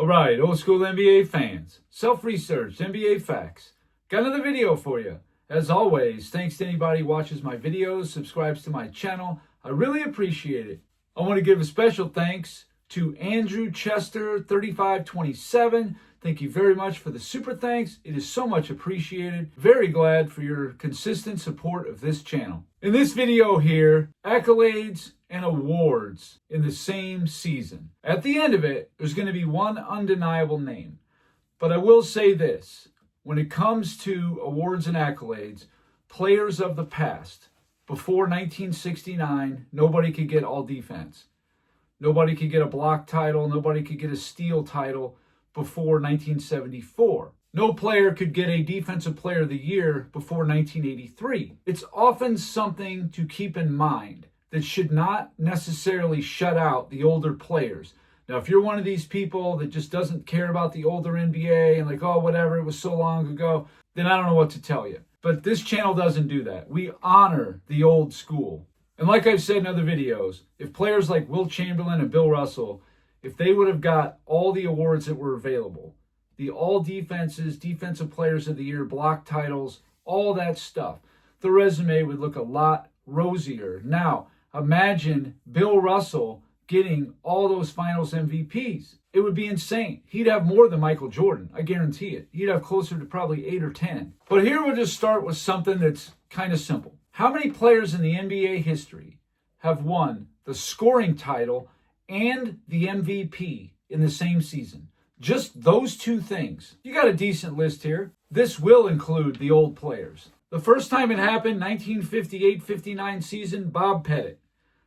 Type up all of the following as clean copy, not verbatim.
right, old school NBA fans, self-researched NBA facts. Got another video for you. As always, thanks to anybody who watches my videos, subscribes to my channel. I really appreciate it. I want to give a special thanks to Andrew Chester 3527. Thank you very much for the super thanks. It is so much appreciated. Very glad for your consistent support of this channel. In this video here, accolades and awards in the same season. At the end of it, there's going to be one undeniable name. But I will say this, when it comes to awards and accolades, players of the past, before 1969, nobody could get all defense. Nobody could get a block title. Nobody could get a steal title before 1974. No player could get a Defensive Player of the Year before 1983. It's often something to keep in mind that should not necessarily shut out the older players. Now, if you're one of these people that just doesn't care about the older NBA and like, oh, whatever, it was so long ago, then I don't know what to tell you. But this channel doesn't do that. We honor the old school. And like I've said in other videos, if players like Wilt Chamberlain and Bill Russell, if they would have got all the awards that were available, the all defenses, Defensive Players of the Year, block titles, all that stuff, the resume would look a lot rosier. Now, imagine Bill Russell getting all those finals MVPs. It would be insane. He'd have more than Michael Jordan. I guarantee it. He'd have closer to probably 8 or 10. But here we'll just start with something that's kind of simple. How many players in the NBA history have won the scoring title and the MVP in the same season? Just those two things. You got a decent list here. This will include the old players. The first time it happened, 1958-59 season, Bob Pettit.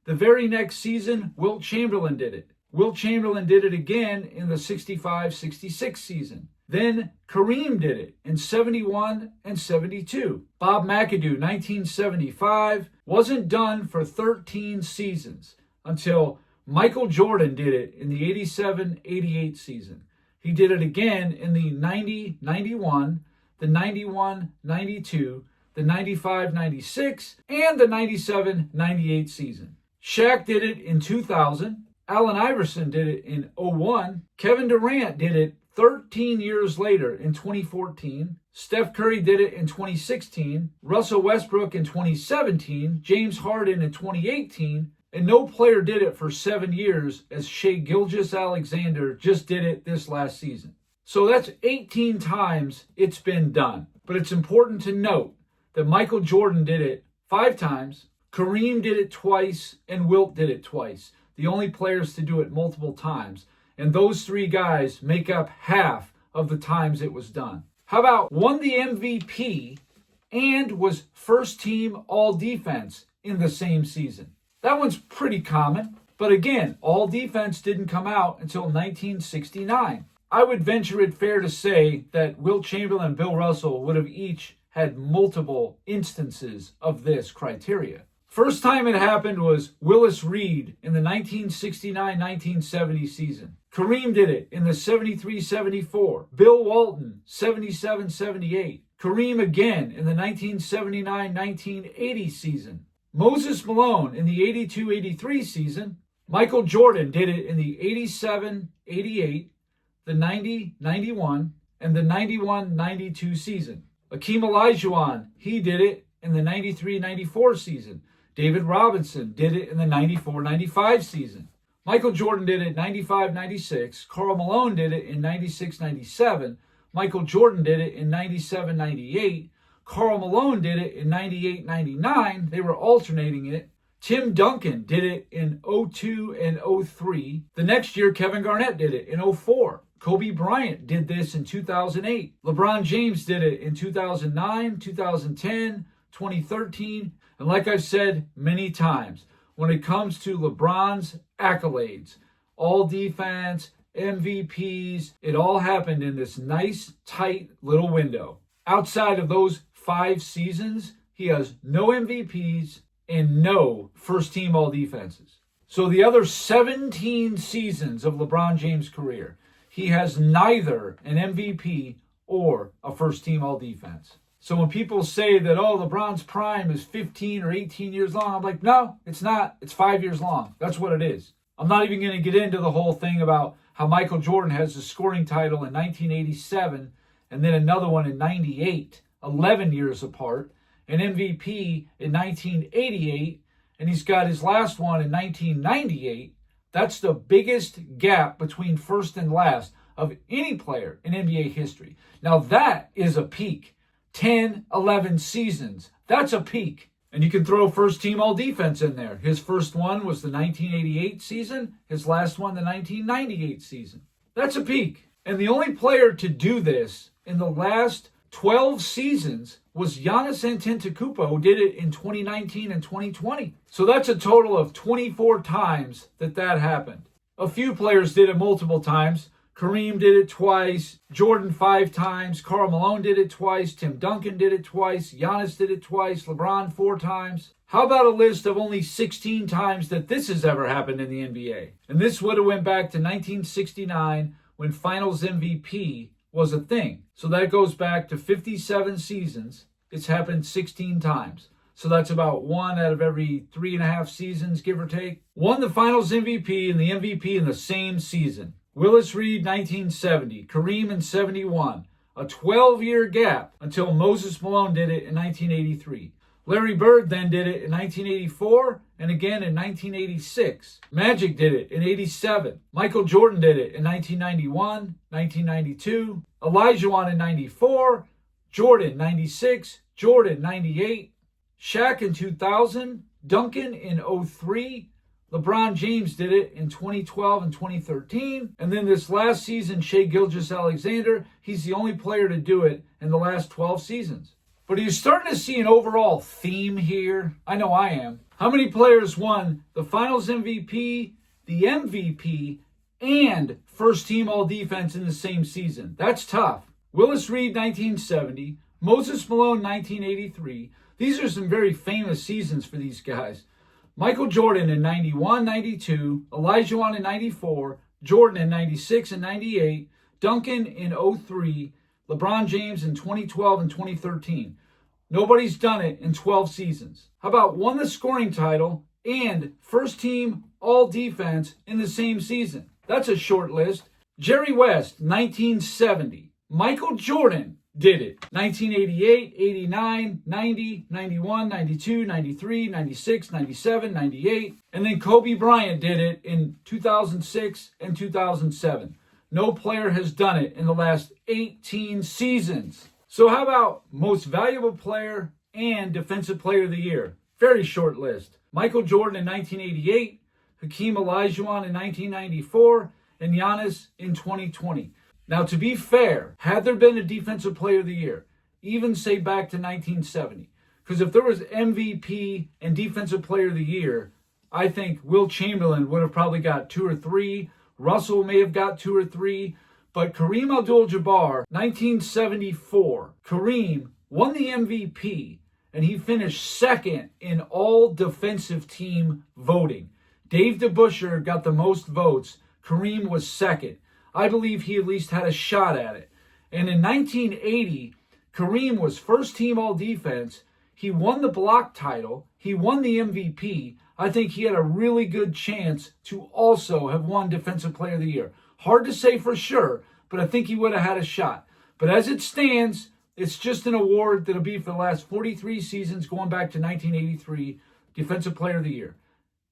The very next season, Wilt Chamberlain did it. Wilt Chamberlain did it again in the 65-66 season. Then Kareem did it in 71 and 72. Bob McAdoo, 1975, wasn't done for 13 seasons until Michael Jordan did it in the 87-88 season. He did it again in the 90-91, the 91-92, the 95-96, and the 97-98 season. Shaq did it in 2000. Allen Iverson did it in 01. Kevin Durant did it 13 years later in 2014. Steph Curry did it in 2016. Russell Westbrook in 2017. James Harden in 2018. And no player did it for 7 years, as Shai Gilgeous-Alexander just did it this last season. So that's 18 times it's been done. But it's important to note that Michael Jordan did it 5 times, Kareem did it twice, and Wilt did it twice. The only players to do it multiple times. And those 3 guys make up half of the times it was done. How about won the MVP and was first team all defense in the same season? That one's pretty common, but again, all defense didn't come out until 1969. I would venture it fair to say that Wilt Chamberlain and Bill Russell would have each had multiple instances of this criteria. First time it happened was Willis Reed in the 1969-1970 season. Kareem did it in the 73-74. Bill Walton, 77-78. Kareem again in the 1979-1980 season. Moses Malone in the 82-83 season. Michael Jordan did it in the 87-88, the 90-91, and the 91-92 season. Hakeem Olajuwon, he did it in the 93-94 season. David Robinson did it in the 94-95 season. Michael Jordan did it 95-96. Karl Malone did it in 96-97. Michael Jordan did it in 97-98. Karl Malone did it in 98-99. They were alternating it. Tim Duncan did it in 02 and 03. The next year, Kevin Garnett did it in 04. Kobe Bryant did this in 2008. LeBron James did it in 2009, 2010, 2013. And like I've said many times, when it comes to LeBron's accolades, all defense, MVPs, it all happened in this nice, tight little window. Outside of those 5 seasons, he has no MVPs and no first team all defenses. So the other 17 seasons of LeBron James' career, he has neither an MVP or a first team all defense. So when people say that, oh, LeBron's prime is 15 or 18 years long, I'm like, no, it's not. It's 5 years long. That's what it is. I'm not even going to get into the whole thing about how Michael Jordan has the scoring title in 1987 and then another one in 98, 11 years apart, an MVP in 1988, and he's got his last one in 1998. That's the biggest gap between first and last of any player in NBA history. Now that is a peak. 10, 11 seasons. That's a peak. And you can throw first team all defense in there. His first one was the 1988 season. His last one, the 1998 season. That's a peak. And the only player to do this in the last 12 seasons was Giannis Antetokounmpo, who did it in 2019 and 2020. So that's a total of 24 times that happened. A few players did it multiple times. Kareem did it twice, Jordan 5 times, Karl Malone did it twice, Tim Duncan did it twice, Giannis did it twice, LeBron 4 times. How about a list of only 16 times that this has ever happened in the NBA? And this would have went back to 1969 when Finals MVP was a thing. So that goes back to 57 seasons. It's happened 16 times. So that's about 1 out of every 3.5 seasons, give or take. Won the Finals MVP and the MVP in the same season. Willis Reed, 1970. Kareem in 71. A 12-year gap until Moses Malone did it in 1983. Larry Bird then did it in 1984 and again in 1986. Magic did it in 87. Michael Jordan did it in 1991, 1992. Olajuwon in 94. Jordan, 96. Jordan, 98. Shaq in 2000. Duncan in 03. LeBron James did it in 2012 and 2013. And then this last season, Shai Gilgeous-Alexander, he's the only player to do it in the last 12 seasons. But are you starting to see an overall theme here? I know I am. How many players won the Finals MVP, the MVP, and first team all defense in the same season? That's tough. Willis Reed, 1970. Moses Malone, 1983. These are some very famous seasons for these guys. Michael Jordan in 91, 92, Olajuwon in 94, Jordan in 96 and 98, Duncan in 03, LeBron James in 2012 and 2013. Nobody's done it in 12 seasons. How about won the scoring title and first team all defense in the same season? That's a short list. Jerry West, 1970. Michael Jordan did it. 1988, 89, 90, 91, 92, 93, 96, 97, 98. And then Kobe Bryant did it in 2006 and 2007. No player has done it in the last 18 seasons. So how about most valuable player and defensive player of the year? Very short list. Michael Jordan in 1988, Hakeem Olajuwon in 1994, and Giannis in 2020. Now, to be fair, had there been a Defensive Player of the Year, even say back to 1970, because if there was MVP and Defensive Player of the Year, I think Wilt Chamberlain would have probably got 2 or 3. Russell may have got 2 or 3. But Kareem Abdul-Jabbar, 1974, Kareem won the MVP, and he finished second in all defensive team voting. Dave DeBusschere got the most votes. Kareem was second. I believe he at least had a shot at it. And in 1980, Kareem was first team all defense. He won the block title. He won the MVP. I think he had a really good chance to also have won Defensive Player of the Year. Hard to say for sure, but I think he would have had a shot. But as it stands, it's just an award that'll be for the last 43 seasons going back to 1983, Defensive Player of the Year.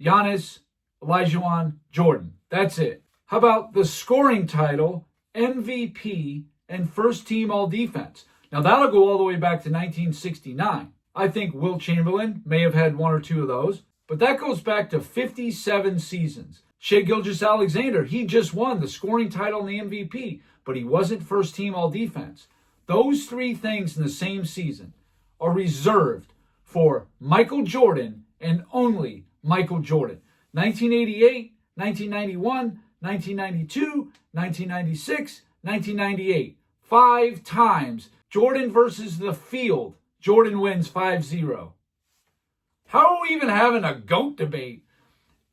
Giannis, Olajuwon, Jordan. That's it. How about the scoring title, MVP, and first team all defense? Now that'll go all the way back to 1969. I think Wilt Chamberlain may have had 1 or 2 of those, but that goes back to 57 seasons. Shai Gilgeous-Alexander, he just won the scoring title and the MVP, but he wasn't first team all defense. Those 3 things in the same season are reserved for Michael Jordan and only Michael Jordan. 1988, 1991, 1992, 1996, 1998. 5 times. Jordan versus the field. Jordan wins 5-0. How are we even having a GOAT debate?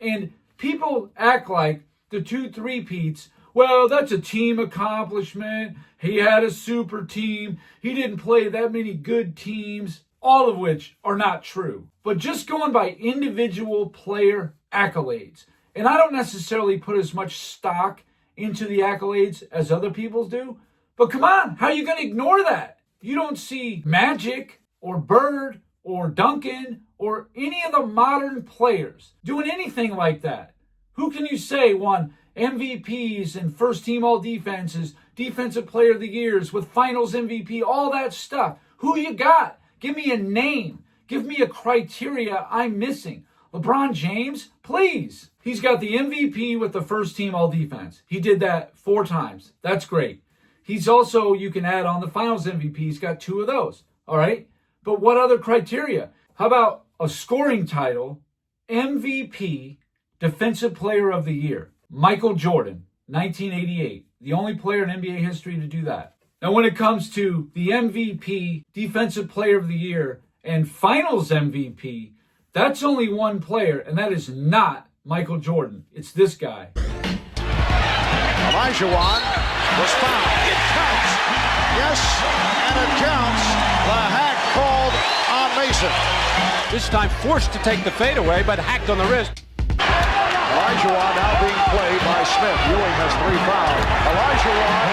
And people act like the 2 3-peats, well, that's a team accomplishment. He had a super team. He didn't play that many good teams, all of which are not true. But just going by individual player accolades, And I don't necessarily put as much stock into the accolades as other people do. But come on, how are you going to ignore that? You don't see Magic or Bird or Duncan or any of the modern players doing anything like that. Who can you say won MVPs and first team all defenses, defensive player of the years with finals MVP, all that stuff? Who you got? Give me a name. Give me a criteria I'm missing. LeBron James, please. He's got the MVP with the first team all defense. He did that 4 times. That's great. He's also, you can add on the finals MVP. He's got 2 of those. All right. But what other criteria? How about a scoring title, MVP, Defensive Player of the Year? Michael Jordan, 1988. The only player in NBA history to do that. Now, when it comes to the MVP, Defensive Player of the Year, and Finals MVP, that's only one player, and that is not Michael Jordan. It's this guy. Olajuwon was fouled. It counts. Yes, and it counts. The hack called on Mason. This time forced to take the fadeaway, but hacked on the wrist. Olajuwon now being played by Smith. Ewing has 3 fouls. Olajuwon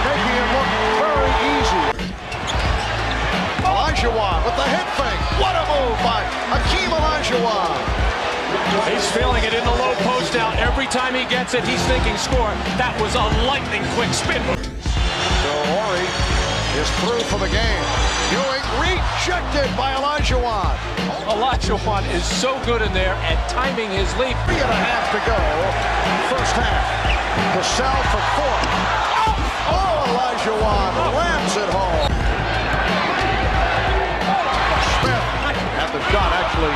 making it look very easy. Olajuwon with the hip fake. What a move by Hakeem Olajuwon. He's feeling it in the low post now. Every time he gets it, he's thinking score. That was a lightning quick spin. So Horry is through for the game. Ewing rejected by Olajuwon. Olajuwon is so good in there at timing his leap. 3.5 to go. First half. Cassell for 4. Oh, Olajuwon lands it home. Smith had the shot actually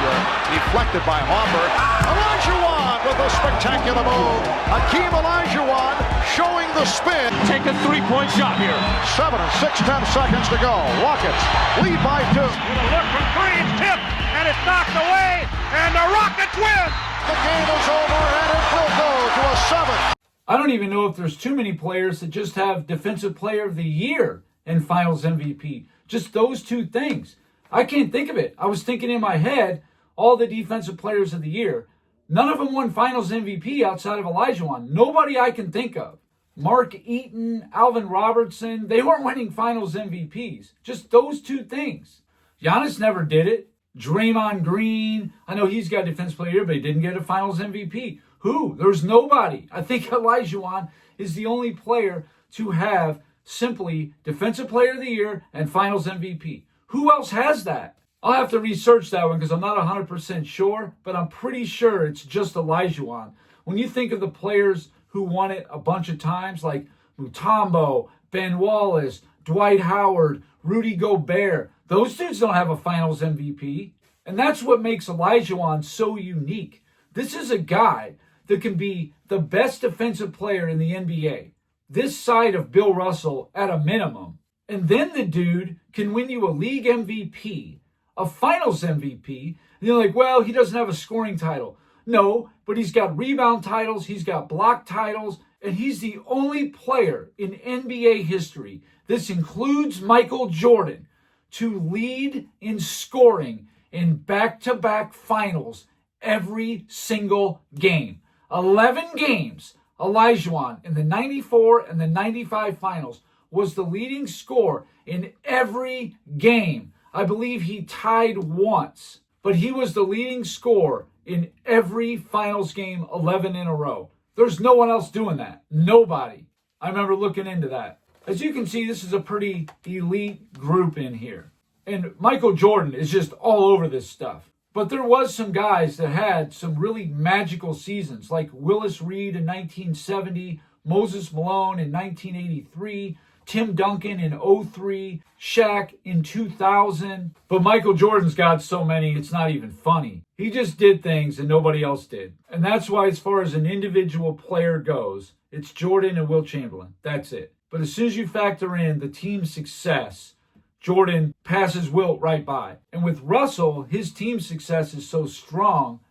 deflected by Hoffer. Olajuwon with a spectacular move. Hakeem Olajuwon showing the spin. Take a 3-point shot here. 7 and 6/10 seconds to go. Rockets lead by 2. With a look from 3, it's tipped, and it's knocked away, and the Rockets win! The game is over, and it will go to a 7th. I don't even know if there's too many players that just have Defensive Player of the Year and Finals MVP. Just those 2 things. I can't think of it. I was thinking in my head, all the Defensive Players of the Year. None of them won Finals MVP outside of Olajuwon. Nobody I can think of. Mark Eaton, Alvin Robertson, they weren't winning Finals MVPs. Just those 2 things. Giannis never did it. Draymond Green, I know he's got Defensive Player of the Year, but he didn't get a Finals MVP. Who? There's nobody. I think Olajuwon is the only player to have simply Defensive Player of the Year and Finals MVP. Who else has that? I'll have to research that one because I'm not 100% sure, but I'm pretty sure it's just Olajuwon. When you think of the players who won it a bunch of times, like Mutombo, Ben Wallace, Dwight Howard, Rudy Gobert, those dudes don't have a Finals MVP. And that's what makes Olajuwon so unique. This is a guy that can be the best defensive player in the NBA, this side of Bill Russell at a minimum. And then the dude can win you a league MVP, a Finals MVP, and you're like, well, he doesn't have a scoring title. No, but he's got rebound titles, he's got block titles, and he's the only player in NBA history, this includes Michael Jordan, to lead in scoring in back-to-back finals every single game. 11 games, Olajuwon in the 94 and the 95 finals was the leading scorer in every game. I believe he tied once, but he was the leading scorer in every finals game, 11 in a row. There's no one else doing that. Nobody. I remember looking into that. As you can see, this is a pretty elite group in here. And Michael Jordan is just all over this stuff. But there was some guys that had some really magical seasons, like Willis Reed in 1970, Moses Malone in 1983, Tim Duncan in 2003, Shaq in 2000. But Michael Jordan's got so many, it's not even funny. He just did things that nobody else did. And that's why, as far as an individual player goes, it's Jordan and Wilt Chamberlain. That's it. But as soon as you factor in the team's success, Jordan passes Wilt right by. And with Russell, his team's success is so strong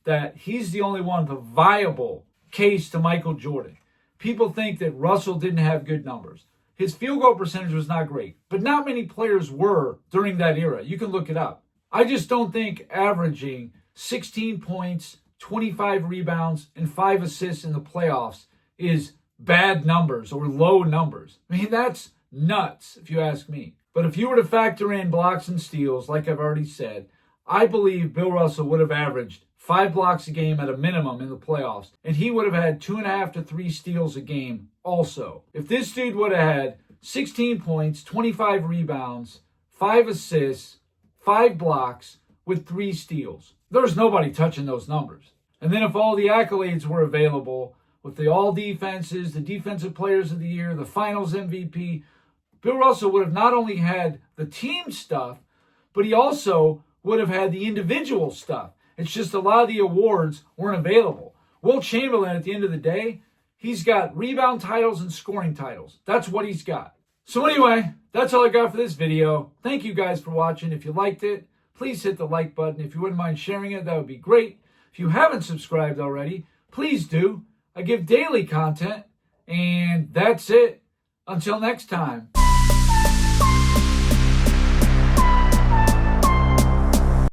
that he's the only one with a viable case to Michael Jordan. People think that Russell didn't have good numbers. His field goal percentage was not great, but not many players were during that era. You can look it up. I just don't think averaging 16 points, 25 rebounds, and 5 assists in the playoffs is bad numbers or low numbers. I mean, that's nuts if you ask me. But if you were to factor in blocks and steals, like I've already said, I believe Bill Russell would have averaged 5 blocks a game at a minimum in the playoffs, and he would have had 2.5 to 3 steals a game also. If this dude would have had 16 points, 25 rebounds, 5 assists, 5 blocks with 3 steals, there's nobody touching those numbers. And then if all the accolades were available, with the all defenses, the defensive players of the year, the finals MVP, Bill Russell would have not only had the team stuff, but he also would have had the individual stuff. It's just a lot of the awards weren't available. Will Chamberlain, at the end of the day, he's got rebound titles and scoring titles. That's what he's got. So anyway, that's all I got for this video. Thank you guys for watching. If you liked it, please hit the like button. If you wouldn't mind sharing it, that would be great. If you haven't subscribed already, please do. I give daily content, and that's it. Until next time.